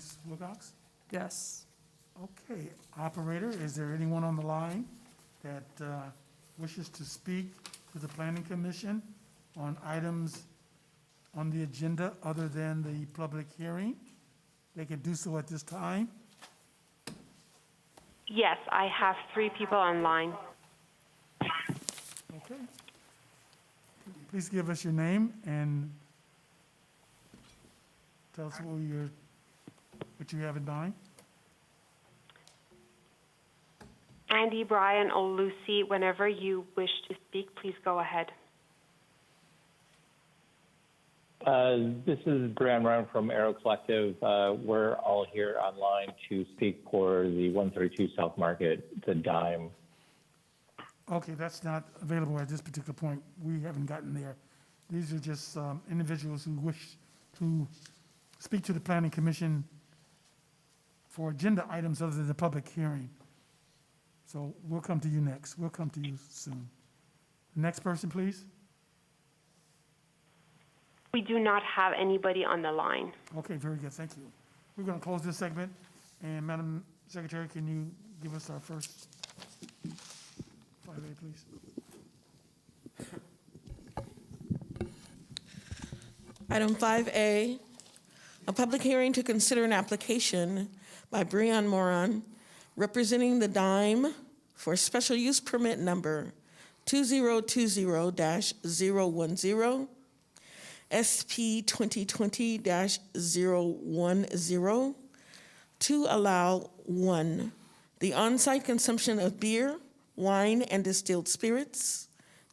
Ms. Wilcox? Yes. Okay, operator, is there anyone on the line that wishes to speak to the Planning Commission on items on the agenda other than the public hearing? They can do so at this time. Yes, I have 3 people online. Okay. Please give us your name and tell us what you have in mind. Andy, Brian, or Lucy, whenever you wish to speak, please go ahead. This is Brian Ryan from Aero Collective. We're all here online to speak for the 132 South Market, the Dime. Okay, that's not available at this particular point. We haven't gotten there. These are just individuals who wish to speak to the Planning Commission for agenda items other than the public hearing. So we'll come to you next. We'll come to you soon. Next person, please. We do not have anybody on the line. Okay, very good, thank you. We're going to close this segment, and Madam Secretary, can you give us our first 5A, please? Item 5A, a public hearing to consider an application by Breon Moran, representing the Dime for special use permit number 2020-010, SP 2020-010, to allow 1, the on-site consumption of beer, wine, and distilled spirits;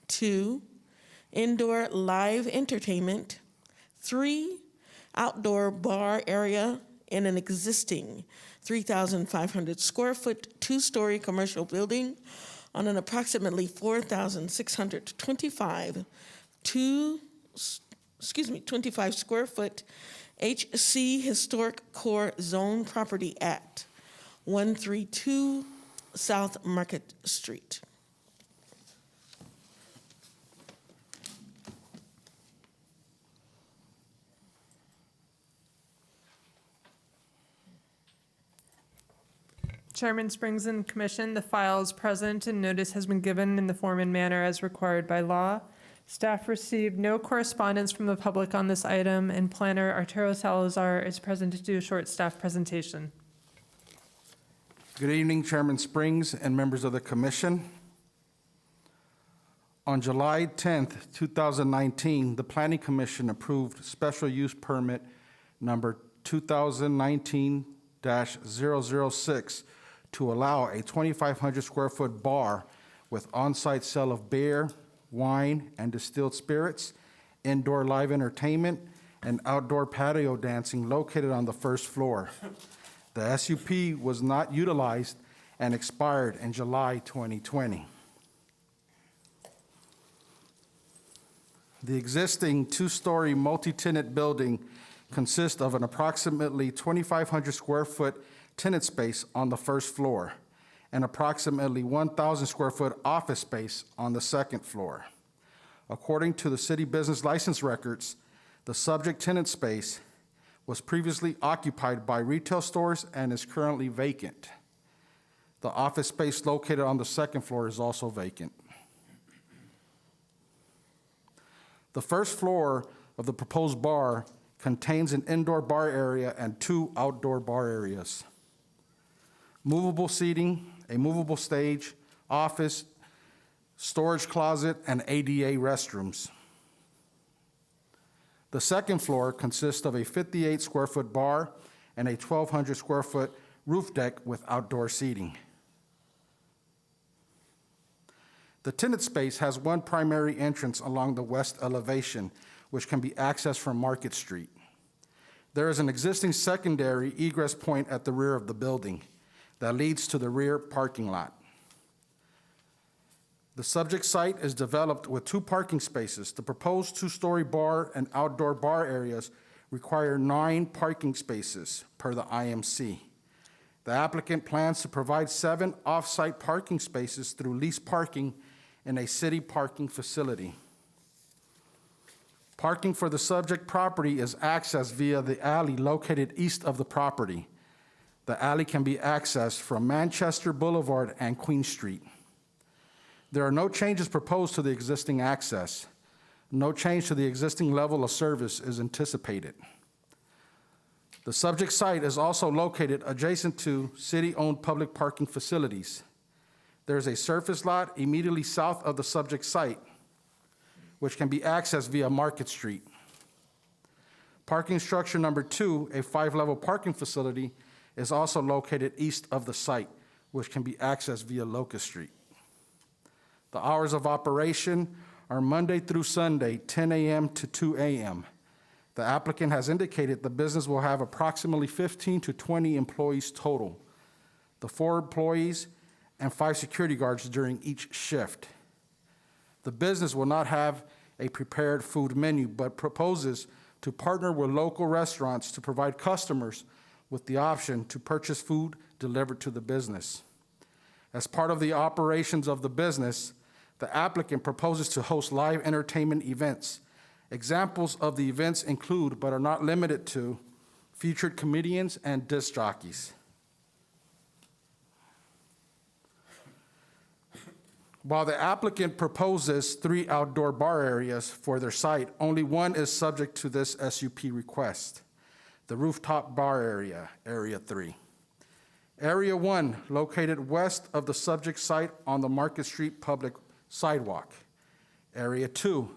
2, indoor live entertainment; 3, outdoor bar area in an existing 3,500 square foot, 2-story commercial building on an approximately 4,625 25 square foot HC Historic Core Zone property at 132 South Market Street. Chairman Springs and Commission, the file is present and notice has been given in the form and manner as required by law. Staff received no correspondence from the public on this item, and Planner Arturo Salazar is present to do a short staff presentation. Good evening, Chairman Springs and members of the Commission. On July 10th, 2019, the Planning Commission approved special use permit number 2019-006 to allow a 2,500 square foot bar with on-site sale of beer, wine, and distilled spirits, indoor live entertainment, and outdoor patio dancing located on the first floor. The SUP was not utilized and expired in July 2020. The existing 2-story multi-tenant building consists of an approximately 2,500 square foot tenant space on the first floor and approximately 1,000 square foot office space on the second floor. According to the city business license records, the subject tenant space was previously occupied by retail stores and is currently vacant. The office space located on the second floor is also vacant. The first floor of the proposed bar contains an indoor bar area and 2 outdoor bar areas. Movable seating, a movable stage, office, storage closet, and ADA restrooms. The second floor consists of a 58 square foot bar and a 1,200 square foot roof deck with outdoor seating. The tenant space has one primary entrance along the west elevation, which can be accessed from Market Street. There is an existing secondary egress point at the rear of the building that leads to the rear parking lot. The subject site is developed with 2 parking spaces. The proposed 2-story bar and outdoor bar areas require 9 parking spaces per the IMC. The applicant plans to provide 7 off-site parking spaces through leased parking in a city parking facility. Parking for the subject property is accessed via the alley located east of the property. The alley can be accessed from Manchester Boulevard and Queen Street. There are no changes proposed to the existing access. No change to the existing level of service is anticipated. The subject site is also located adjacent to city-owned public parking facilities. There is a surface lot immediately south of the subject site, which can be accessed via Market Street. Parking structure number 2, a 5-level parking facility, is also located east of the site, which can be accessed via Locust Street. The hours of operation are Monday through Sunday, 10 a.m. to 2 a.m. The applicant has indicated the business will have approximately 15 to 20 employees total, the 4 employees and 5 security guards during each shift. The business will not have a prepared food menu, but proposes to partner with local restaurants to provide customers with the option to purchase food delivered to the business. As part of the operations of the business, the applicant proposes to host live entertainment events. Examples of the events include, but are not limited to, featured comedians and disc jockeys. While the applicant proposes 3 outdoor bar areas for their site, only one is subject to this SUP request: the rooftop bar area, Area 3. Area 1, located west of the subject site on the Market Street public sidewalk. Area 2,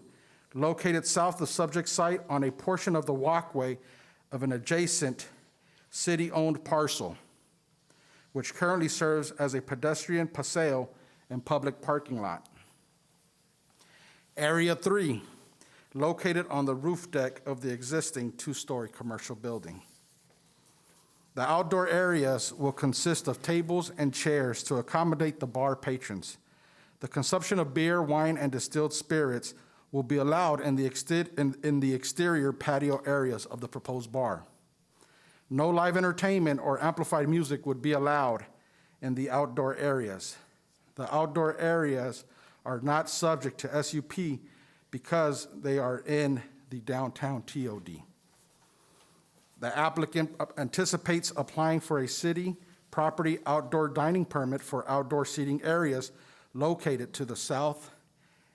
located south of the subject site on a portion of the walkway of an adjacent city-owned parcel, which currently serves as a pedestrian paseo and public parking lot. Area 3, located on the roof deck of the existing 2-story commercial building. The outdoor areas will consist of tables and chairs to accommodate the bar patrons. The consumption of beer, wine, and distilled spirits will be allowed in the exterior patio areas of the proposed bar. No live entertainment or amplified music would be allowed in the outdoor areas. The outdoor areas are not subject to SUP because they are in the downtown TOD. The applicant anticipates applying for a city property outdoor dining permit for outdoor seating areas located to the south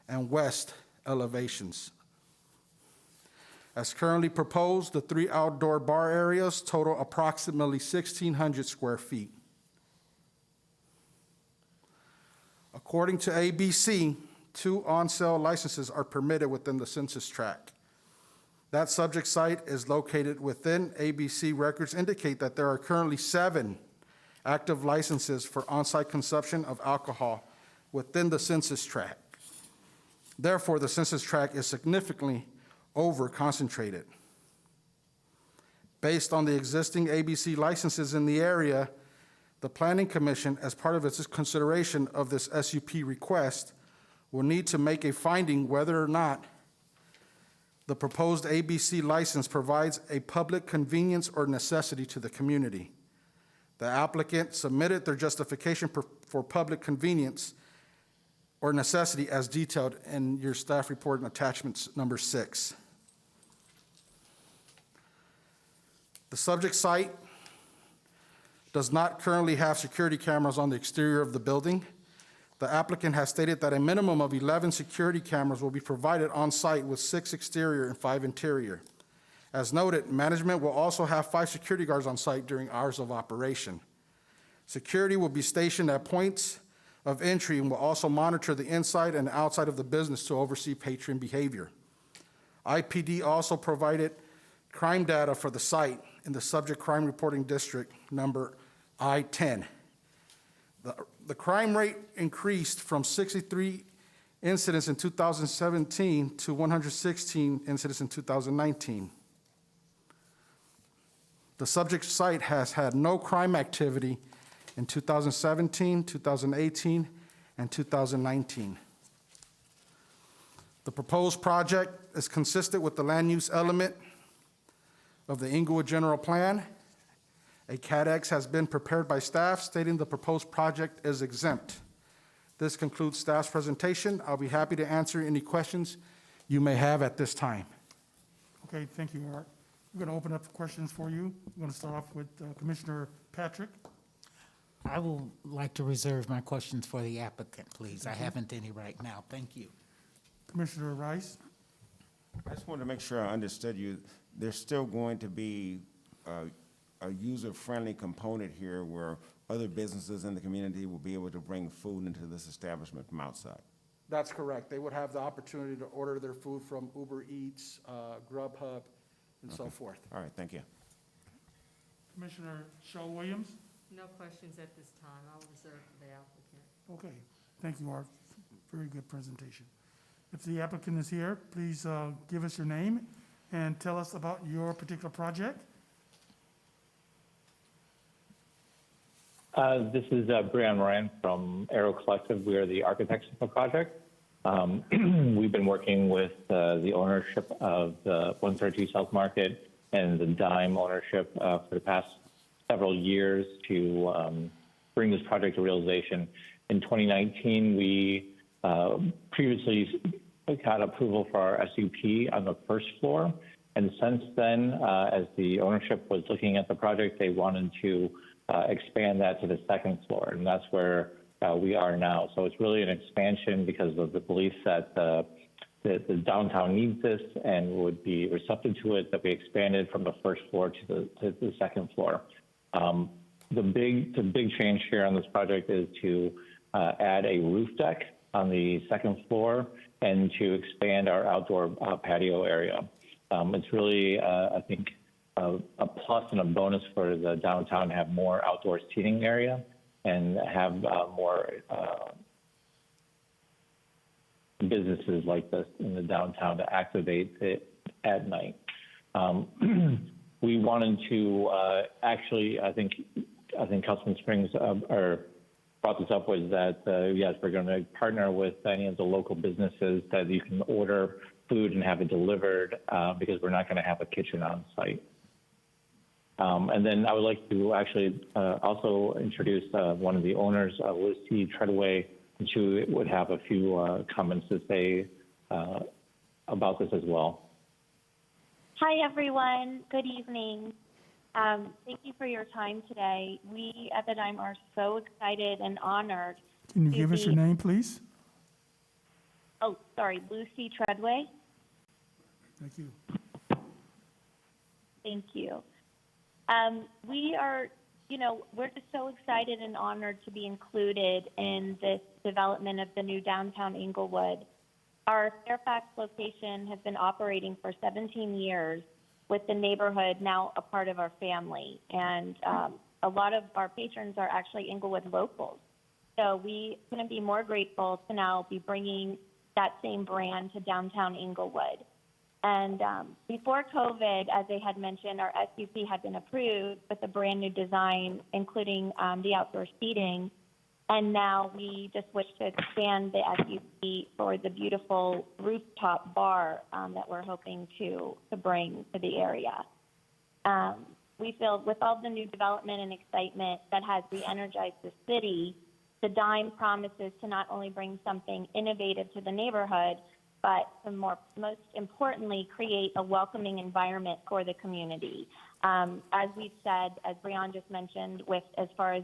and west elevations. As currently proposed, the 3 outdoor bar areas total approximately 1,600 square feet. According to ABC, 2 on-sale licenses are permitted within the census tract. That subject site is located within ABC. Records indicate that there are currently 7 active licenses for on-site consumption of alcohol within the census tract. Therefore, the census tract is significantly over-concentrated. Based on the existing ABC licenses in the area, the Planning Commission, as part of its consideration of this SUP request, will need to make a finding whether or not the proposed ABC license provides a public convenience or necessity to the community. The applicant submitted their justification for public convenience or necessity as detailed in your staff report and attachments number 6. The subject site does not currently have security cameras on the exterior of the building. The applicant has stated that a minimum of 11 security cameras will be provided on site with 6 exterior and 5 interior. As noted, management will also have 5 security guards on site during hours of operation. Security will be stationed at points of entry and will also monitor the inside and outside of the business to oversee patron behavior. IPD also provided crime data for the site in the subject crime reporting district number I-10. The crime rate increased from 63 incidents in 2017 to 116 incidents in 2019. The subject site has had no crime activity in 2017, 2018, and 2019. The proposed project is consistent with the land use element of the Inglewood General Plan. A CADX has been prepared by staff stating the proposed project is exempt. This concludes staff's presentation. I'll be happy to answer any questions you may have at this time. Okay, thank you, Art. We're going to open up for questions for you. We're going to start off with Commissioner Patrick. I would like to reserve my questions for the applicant, please. I haven't any right now. Thank you. Commissioner Rice. I just wanted to make sure I understood you. There's still going to be a user-friendly component here where other businesses in the community will be able to bring food into this establishment from outside. That's correct. They would have the opportunity to order their food from Uber Eats, Grubhub, and so forth. All right, thank you. Commissioner Shaw Williams. No questions at this time. I'll reserve for the applicant. Okay, thank you, Art. Very good presentation. If the applicant is here, please give us your name and tell us about your particular project. This is Brian Moran from Aero Collective. We are the architects of the project. We've been working with the ownership of the 132 South Market and the Dime ownership for the past several years to bring this project to realization. In 2019, we previously got approval for our SUP on the first floor. And since then, as the ownership was looking at the project, they wanted to expand that to the second floor. And that's where we are now. So it's really an expansion because of the belief that the downtown needs this and would be receptive to it, that we expanded from the first floor to the second floor. The big change here on this project is to add a roof deck on the second floor and to expand our outdoor patio area. It's really, I think, a plus and a bonus for the downtown to have more outdoor seating area and have more businesses like this in the downtown to activate it at night. We wanted to actually, I think Councilman Springs brought this up, was that, yes, we're going to partner with any of the local businesses that you can order food and have it delivered because we're not going to have a kitchen on site. And then I would like to actually also introduce one of the owners, Lucy Treadway, and she would have a few comments to say about this as well. Hi, everyone. Good evening. Thank you for your time today. We at the Dime are so excited and honored. Can you give us your name, please? Oh, sorry, Lucy Treadway. Thank you. Thank you. We are, we're just so excited and honored to be included in this development of the new downtown Inglewood. Our Fairfax location has been operating for 17 years, with the neighborhood now a part of our family. And a lot of our patrons are actually Inglewood locals. So we couldn't be more grateful to now be bringing that same brand to downtown Inglewood. And before COVID, as they had mentioned, our SUP had been approved with a brand new design, including the outdoor seating. And now we just wish to expand the SUP for the beautiful rooftop bar that we're hoping to bring to the area. We feel with all the new development and excitement that has re-energized the city, the Dime promises to not only bring something innovative to the neighborhood, but to most importantly, create a welcoming environment for the community. As we've said, as Brian just mentioned, as far as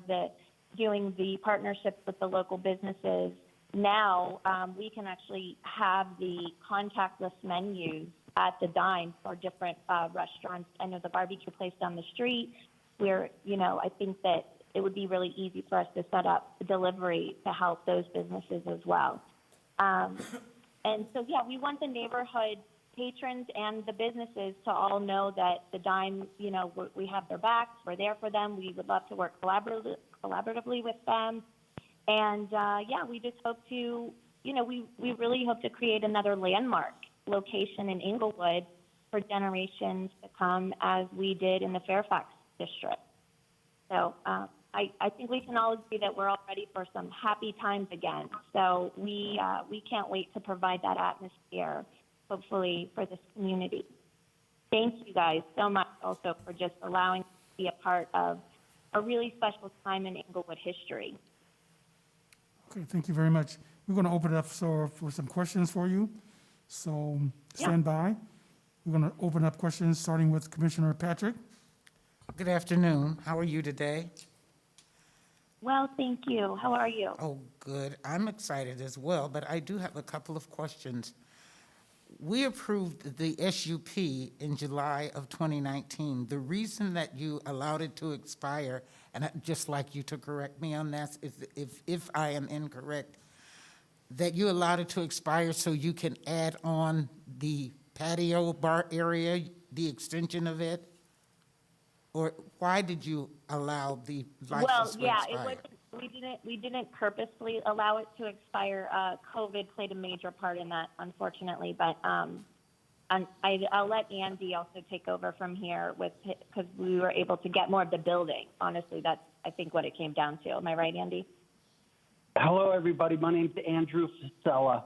doing the partnerships with the local businesses, now we can actually have the contactless menus at the Dime for different restaurants. I know the barbecue place down the street, where, I think that it would be really easy for us to set up delivery to help those businesses as well. And so, yeah, we want the neighborhood patrons and the businesses to all know that the Dime, we have their backs, we're there for them. We would love to work collaboratively with them. And, we just hope to, we really hope to create another landmark location in Inglewood for generations to come, as we did in the Fairfax district. So I think we can all agree that we're all ready for some happy times again. So we can't wait to provide that atmosphere, hopefully, for this community. Thank you guys so much also for just allowing us to be a part of a really special time in Inglewood history. Okay, thank you very much. We're going to open it up for some questions for you. So stand by. We're going to open up questions, starting with Commissioner Patrick. Good afternoon. How are you today? Well, thank you. How are you? Oh, good. I'm excited as well, but I do have a couple of questions. We approved the SUP in July of 2019. The reason that you allowed it to expire, and I'd just like you to correct me on that if I am incorrect, that you allowed it to expire so you can add on the patio bar area, the extension of it? Or why did you allow the Well, license to yeah, expire? we didn't purposely allow it to expire. COVID played a major part in that, unfortunately, but, and I'll let Andy also take over from here because we were able to get more of the building. Honestly, that's, I think, what it came down to. Am I right, Andy? Hello, everybody. My name's Andrew Fasella.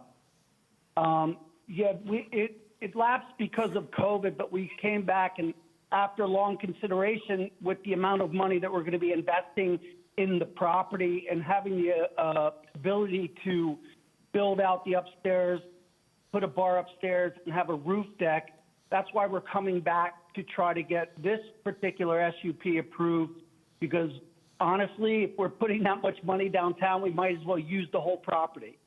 It lapsed because of COVID, but we came back and after long consideration with the amount of money that we're going to be investing in the property and having the ability to build out the upstairs, put a bar upstairs, and have a roof deck, that's why we're coming back to try to get this particular SUP approved, because honestly, if we're putting that much money downtown, we might as well use the whole property.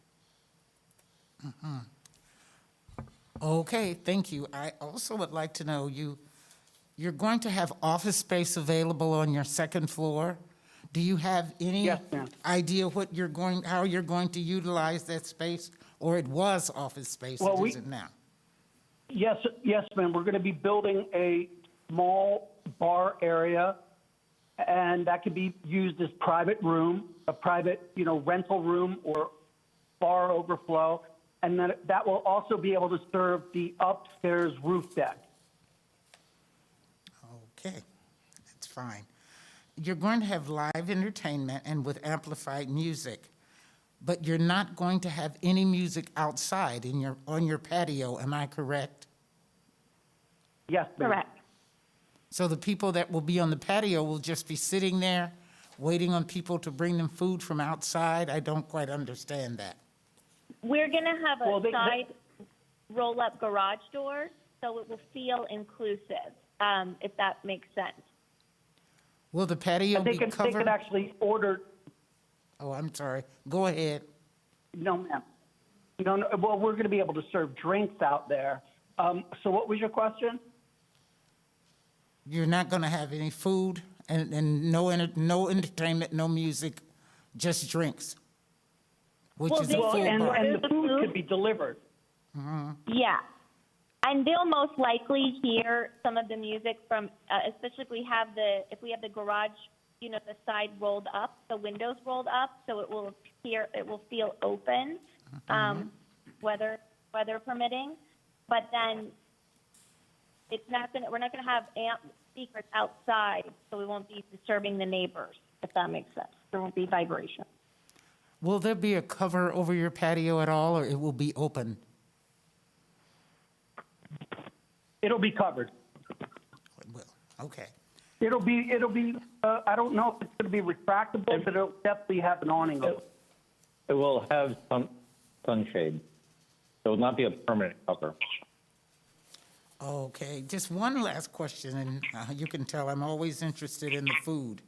Okay, thank you. I also would like to know, you're going to have office space available on your second floor. Do you have any Yes, ma'am. idea how you're going to utilize that space? Or it was office space, Well, is it now? Yes, ma'am. We're going to be building a small bar area, and that could be used as private room, a private, rental room or bar overflow, and that will also be able to serve the upstairs roof deck. Okay, that's fine. You're going to have live entertainment and with amplified music, but you're not going to have any music outside on your patio, am I correct? Yes, ma'am. Correct. So the people that will be on the patio will just be sitting there, waiting on people to bring them food from outside? I don't quite understand that. We're going to have a Well, side roll-up garage door, so it will feel inclusive, if that makes sense. Will the patio They be can covered? actually order. Oh, I'm sorry. Go ahead. No, ma'am. No, well, we're going to be able to serve drinks out there. So what was your question? You're not going to have any food and no entertainment, no music, just drinks, which Well, is a they- full and bar. the food could be delivered. Yeah. And they'll most likely hear some of the music from, especially if we have the garage, the side rolled up, the windows rolled up, so it will feel open, weather permitting. But then we're not gonna have speakers outside, so we won't be disturbing the neighbors, if that makes sense. There won't be vibration. Will there be a cover over your patio at all, or it will be open? It'll be covered. It will. Okay. It'll be. I don't know if it's going to be retractable, but it'll definitely have an awning over it. It will have some sunshade. It will not be a permanent cover. Okay, just one last question, and you can tell I'm always interested in the food.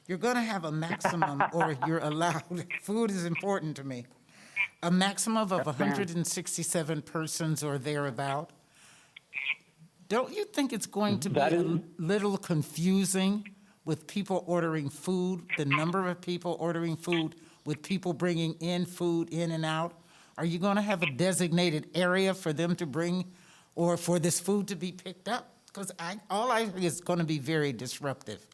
You're going to have a maximum, or you're allowed, food is important to me, a maximum of 167 persons or thereabout. Don't you think it's going to be a little confusing with people ordering food, the number of people ordering food, with people bringing in food in and out? Are you going to have a designated area for them to bring or for this food to be picked up? Because all I think is going to be very disruptive.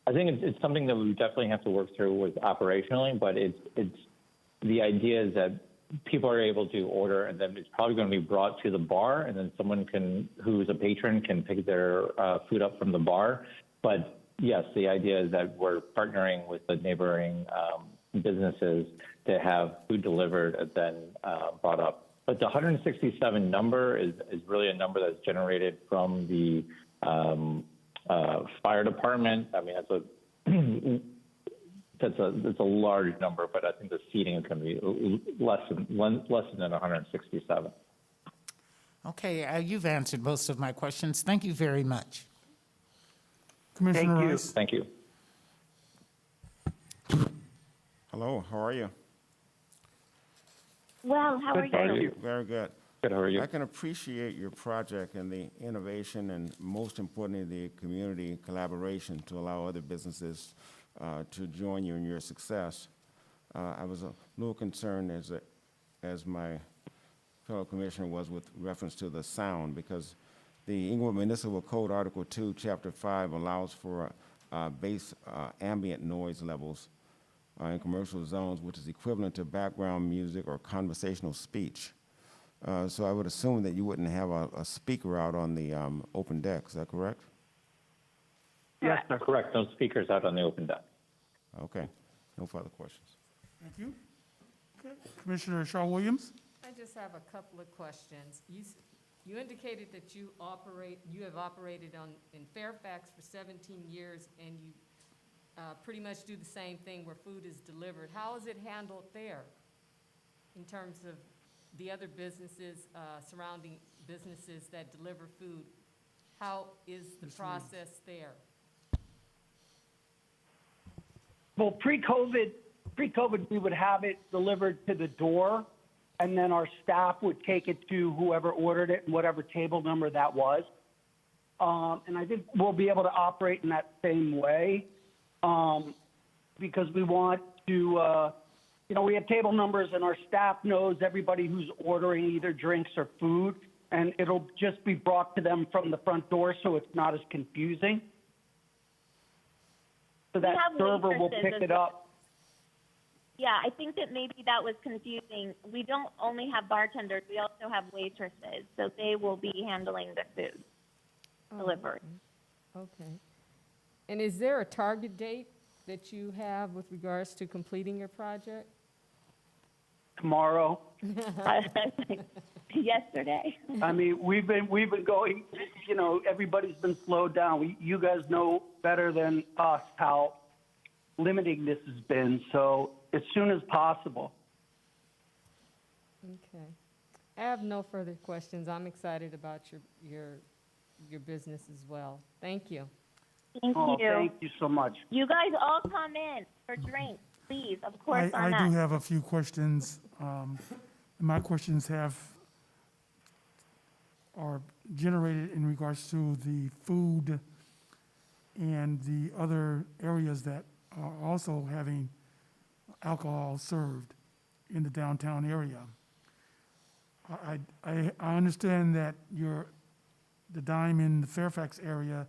I think it's something that we definitely have to work through with operationally, but it's the idea is that people are able to order, and then it's probably going to be brought to the bar, and then someone who's a patron can pick their food up from the bar. But yes, the idea is that we're partnering with the neighboring businesses to have food delivered and then brought up. But the 167 number is really a number that's generated from the fire department. I mean, that's a large number, but I think the seating is going to be less than 167. Okay, you've answered most of my questions. Thank you very much. Commissioner Thank you. Rice? Thank you. Hello, how are you? Well, how are Good, thank you? you. Very good. Good, how are you? I can appreciate your project and the innovation and most importantly, the community collaboration to allow other businesses to join you in your success. I was a little concerned as my fellow commissioner was with reference to the sound because the Inglewood Municipal Code Article 2, Chapter 5 allows for base ambient noise levels in commercial zones, which is equivalent to background music or conversational speech. So I would assume that you wouldn't have a speaker out on the open deck, is that correct? Yes, sir. Correct, no speakers out on the open deck. Okay, no further questions. Thank you. Okay. Commissioner Shaw Williams? I just have a couple of questions. You indicated that you have operated in Fairfax for 17 years, and you pretty much do the same thing where food is delivered. How is it handled there in terms of the other businesses, surrounding businesses that deliver food? How is the process there? Well, pre-COVID, we would have it delivered to the door, and then our staff would take it to whoever ordered it and whatever table number that was. And I think we'll be able to operate in that same way because we want to, we have table numbers and our staff knows everybody who's ordering either drinks or food, and it'll just be brought to them from the front door so it's not as confusing. So that have server will waitresses pick as it well. up. Yeah, I think that maybe that was confusing. We don't only have bartenders, we also have waitresses, so they will be handling the food delivery. Okay. And is there a target date that you have with regards to completing your project? Tomorrow. Yesterday. I mean, we've been going, everybody's been slowed down. You guys know better than us how limiting this has been, so as soon as possible. Okay. I have no further questions. I'm excited about your business as well. Thank you. Thank Oh, you. thank you so much. You guys all come in for drinks, please, of course, on I do us. have a few questions. My questions are generated in regards to the food and the other areas that are also having alcohol served in the downtown area. I understand that the Dime in the Fairfax area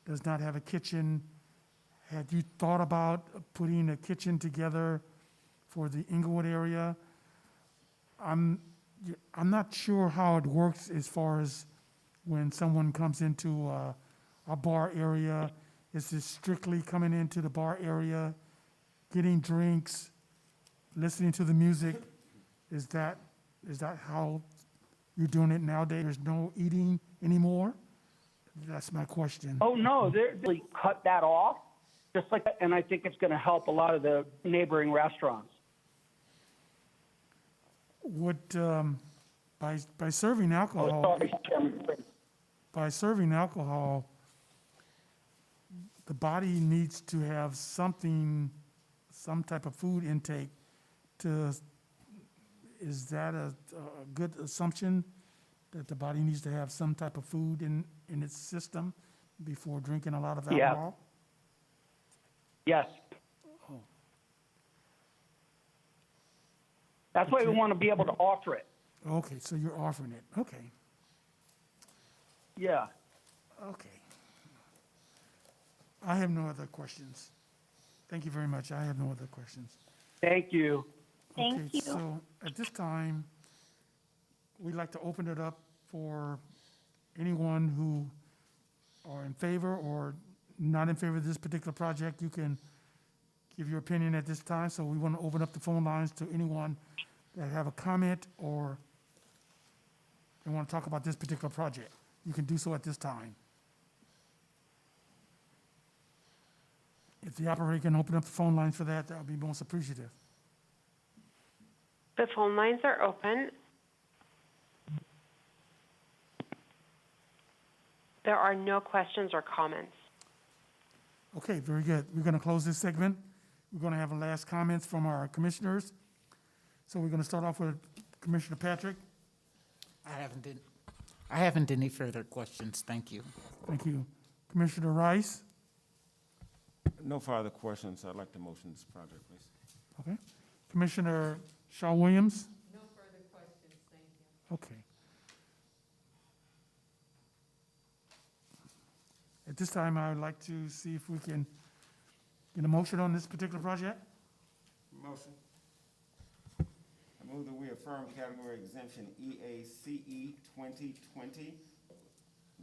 does not have a kitchen. Had you thought about putting a kitchen together for the Inglewood area? I'm not sure how it works as far as when someone comes into a bar area. Is it strictly coming into the bar area, getting drinks, listening to the music? Is that how you're doing it nowadays? There's no eating anymore? That's my question. Oh, no, they really cut that off, just like that, and I think it's going to help a lot of the neighboring restaurants. Would, by serving Oh, alcohol, sorry, Chairman. the body needs to have some type of food intake is that a good assumption that the body needs to have some type of food in its system before drinking a lot of Yeah. alcohol? Yes. That's why we want to be able to offer it. Okay, so you're offering it. Okay, Yeah. okay. I have no other questions. Thank you very much. I have no other questions. Thank you. Thank Okay, you. so at this time, we'd like to open it up for anyone who are in favor or not in favor of this particular project. You can give your opinion at this time. So we want to open up the phone lines to anyone that have a comment or they want to talk about this particular project. You can do so at this time. If the operator can open up the phone lines for that, that would be most appreciative. The phone lines are open. There are no questions or comments. Okay, very good. We're going to close this segment. We're going to have a last comments from our commissioners. So we're going to start off with Commissioner Patrick. I haven't any further questions, thank you. Thank you. Commissioner Rice. No further questions. I'd like to motion this project, please. Okay. Commissioner Shaw Williams. No further questions, thank you. Okay. At this time, I would like to see if we can get a motion on this particular project. Motion. I move that we affirm category exemption EACE 2020